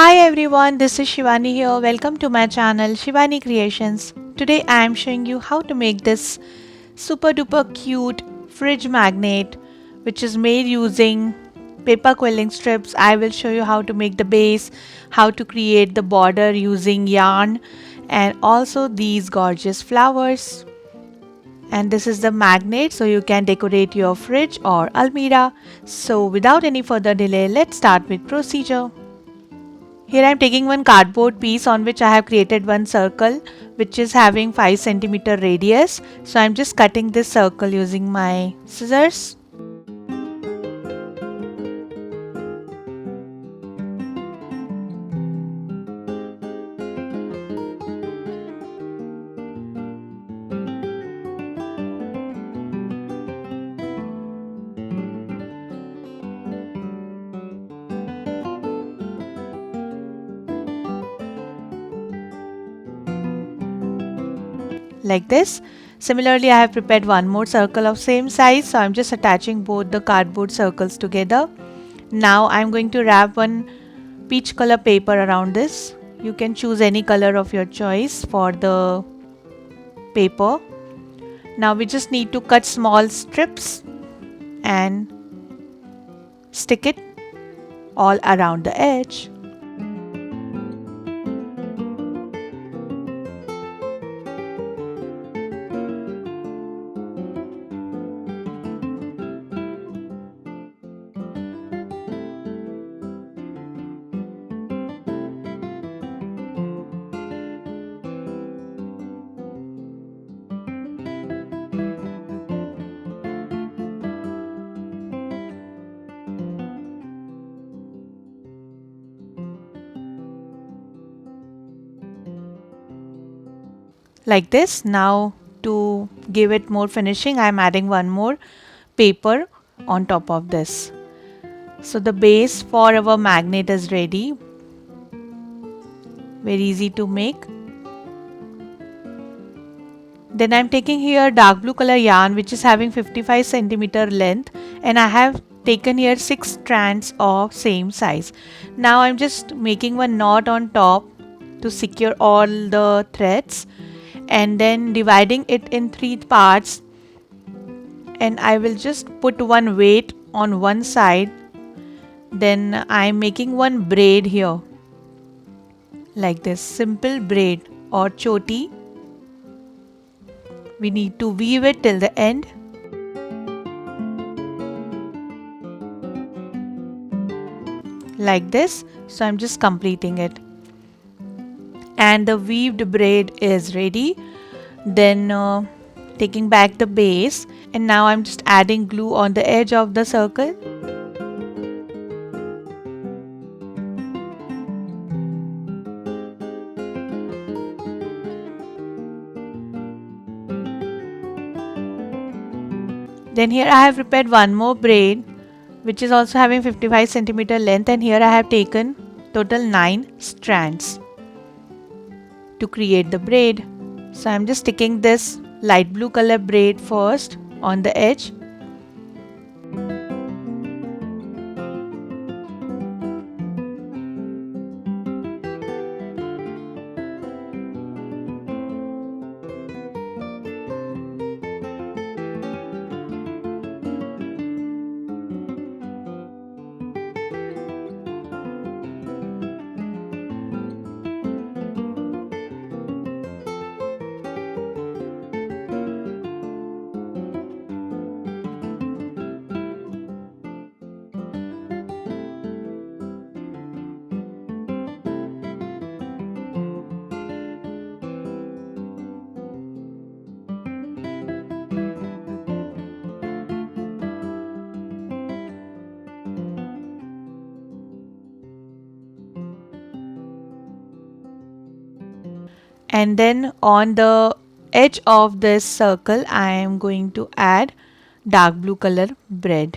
Hi everyone, this is Shivani here. Welcome to my channel Shivani Creations. Today I am showing you how to make this super duper cute fridge magnet which is made using paper quilling strips. I will show you how to make the base, how to create the border using yarn and also these gorgeous flowers. And this is the magnet so you can decorate your fridge or almirah. So without any further delay, let's start with procedure. Here I am taking one cardboard piece on which I have created one circle which is having 5 centimeter radius. So I am just cutting this circle using my scissors. Like this. Similarly, I have prepared one more circle of same size. So I'm just attaching both the cardboard circles together. Now I'm going to wrap one peach color paper around this. You can choose any color of your choice for the paper. Now we just need to cut small strips and stick it all around the edge. Like this. Now to give it more finishing, I am adding one more paper on top of this. So the base for our magnet is ready. Very easy to make. Then I am taking here dark blue color yarn which is having 55 centimeter length and I have taken here 6 strands of same size. Now I am just making one knot on top to secure all the threads and then dividing it in 3 parts, and I will just put one weight on one side. Then I am making one braid here like this, simple braid or choti. We need to weave it till the end. Like this. So I'm just completing it. And the weaved braid is ready. Then taking back the base, and now I'm just adding glue on the edge of the circle. Then here I have prepared one more braid which is also having 55 centimeter length, and here I have taken total 9 strands to create the braid. So I'm just sticking this light blue color braid first on the edge. And then on the edge of this circle I am going to add dark blue color braid.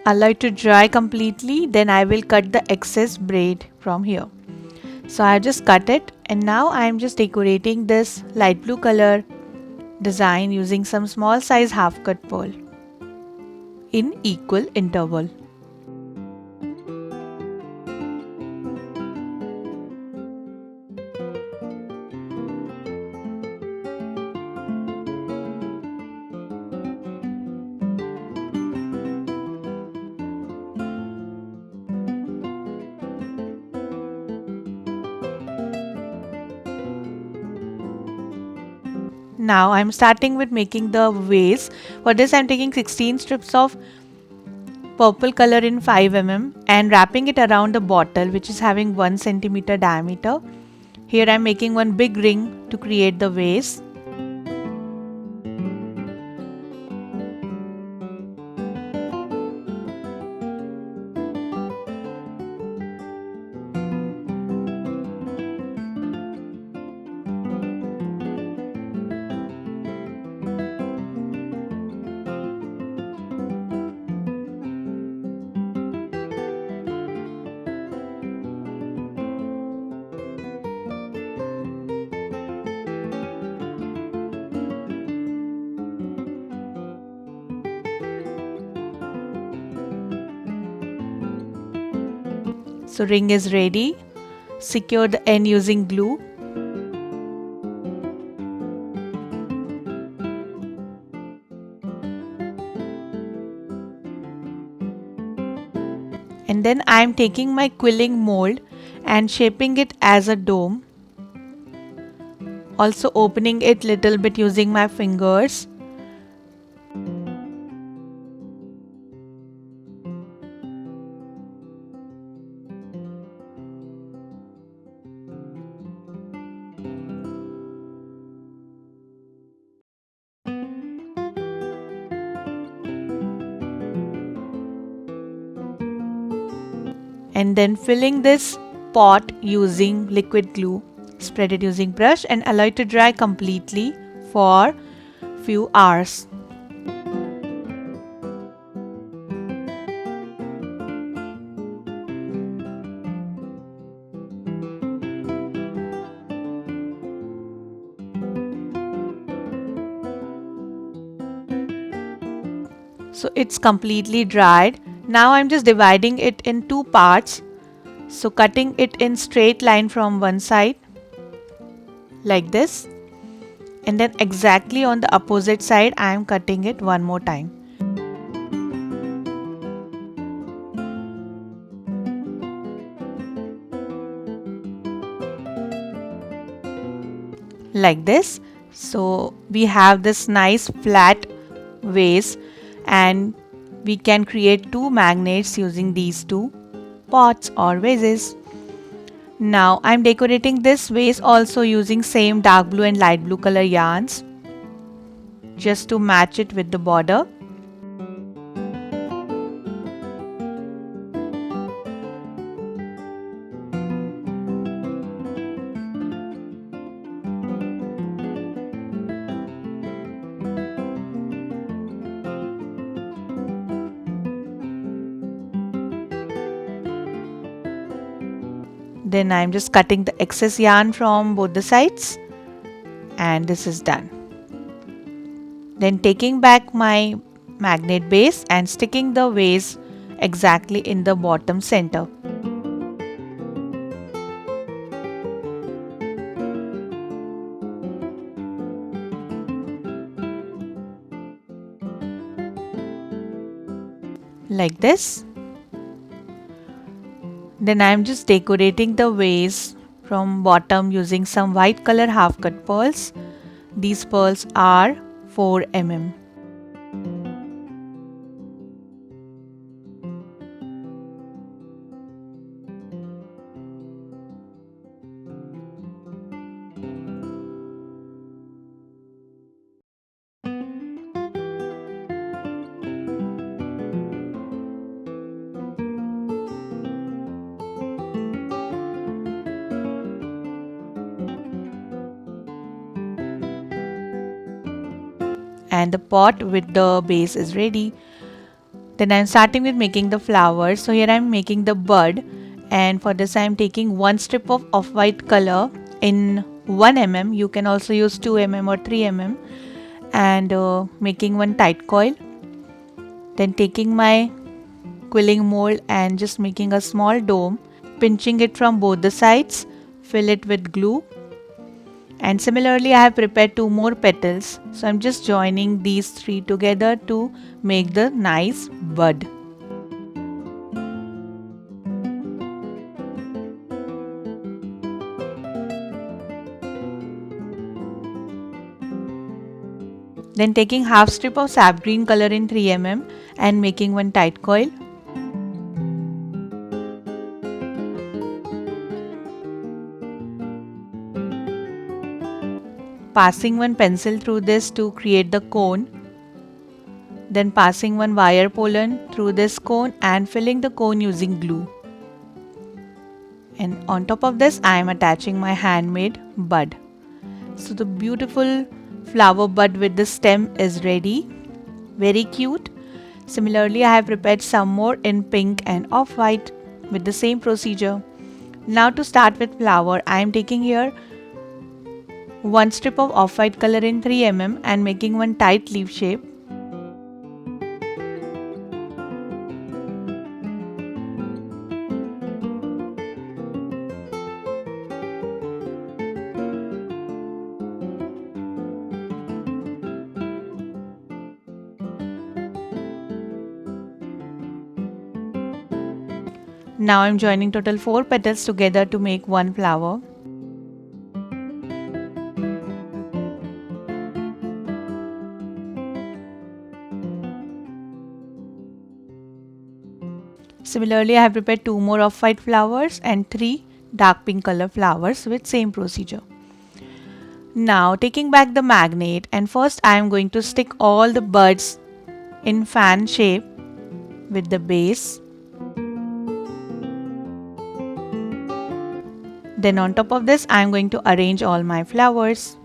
allow it to dry completely, then I will cut the excess braid from here. So I just cut it, and now I am just decorating this light blue color design using some small size half cut pearl in equal interval. Now I'm starting with making the vase. For this I'm taking 16 strips of purple color in 5 mm and wrapping it around the bottle, which is having 1 centimeter diameter. Here I'm making one big ring to create the vase. So ring is ready. Secure the end using glue. And then I am taking my quilling mold and shaping it as a dome. Also opening it little bit using my fingers. And then filling this pot using liquid glue. Spread it using brush and allow it to dry completely for few hours. So it's completely dried. Now I'm just dividing it in two parts. So cutting it in straight line from one side like this, and then exactly on the opposite side I am cutting it one more time. Like this. So we have this nice flat vase, and we can create two magnets using these two pots or vases. Now I'm decorating this vase also using same dark blue and light blue color yarns just to match it with the border. Then I'm just cutting the excess yarn from both the sides, and this is done. Then taking back my magnet base and sticking the vase exactly in the bottom center. Like this. Then I am just decorating the vase from bottom using some white color half cut pearls. These pearls are 4 mm. And the pot with the base is ready. Then I'm starting with making the flowers. So here I'm making the bud, and for this I'm taking one strip of off-white color in 1 mm. You can also use 2 mm or 3 mm, and making one tight coil. Then taking my quilling mold and just making a small dome, pinching it from both the sides, fill it with glue. And similarly I have prepared 2 more petals, so I'm just joining these 3 together to make the nice bud. Then taking half strip of sap green color in 3 mm and making one tight coil. Passing one pencil through this to create the cone. Then passing one wire pollen through this cone and filling the cone using glue. And on top of this I am attaching my handmade bud. So the beautiful flower bud with the stem is ready. Very cute. Similarly I have prepared some more in pink and off-white with the same procedure. Now to start with flower, I am taking here one strip of off-white color in 3 mm and making one tight leaf shape. Now I am joining total 4 petals together to make one flower. Similarly, I have prepared 2 more off-white flowers and 3 dark pink color flowers with same procedure. Now taking back the magnet, and first I am going to stick all the buds in fan shape with the base. Then on top of this I am going to arrange all my flowers.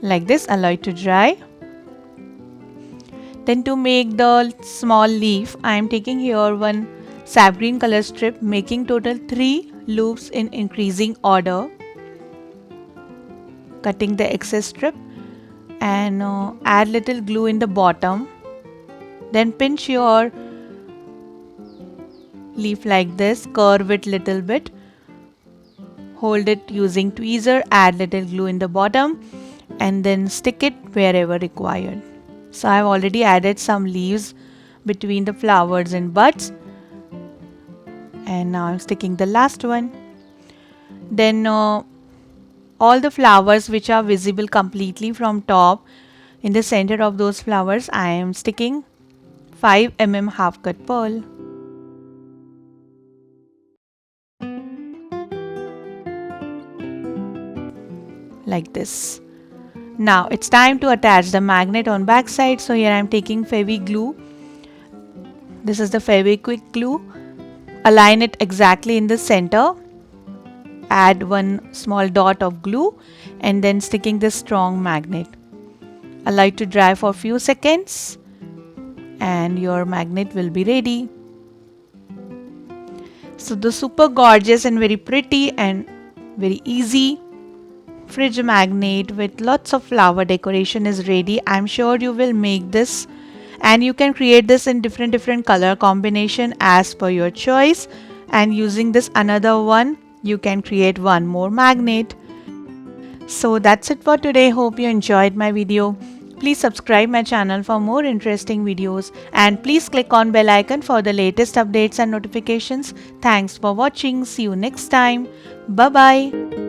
Like this, allow it to dry. Then to make the small leaf, I am taking here one sap green color strip, making total 3 loops in increasing order. Cutting the excess strip and add little glue in the bottom. Then pinch your leaf like this, curve it little bit. Hold it using tweezer, add little glue in the bottom and then stick it wherever required. So I have already added some leaves between the flowers and buds, and now I'm sticking the last one. Then all the flowers which are visible completely from top, in the center of those flowers I am sticking 5 mm half cut pearl. Like this. Now it's time to attach the magnet on back side. So here I am taking Fevi glue. This is the Fevikwik glue. Align it exactly in the center add one small dot of glue and then sticking this strong magnet. Allow it to dry for a few seconds and your magnet will be ready. So the super gorgeous and very pretty and very easy fridge magnet with lots of flower decoration is ready. I'm sure you will make this, and you can create this in different color combination as per your choice, and using this another one you can create one more magnet. So that's it for today. Hope you enjoyed my video. Please subscribe my channel for more interesting videos, and please click on bell icon for the latest updates and notifications. Thanks for watching. See you next time. Bye bye.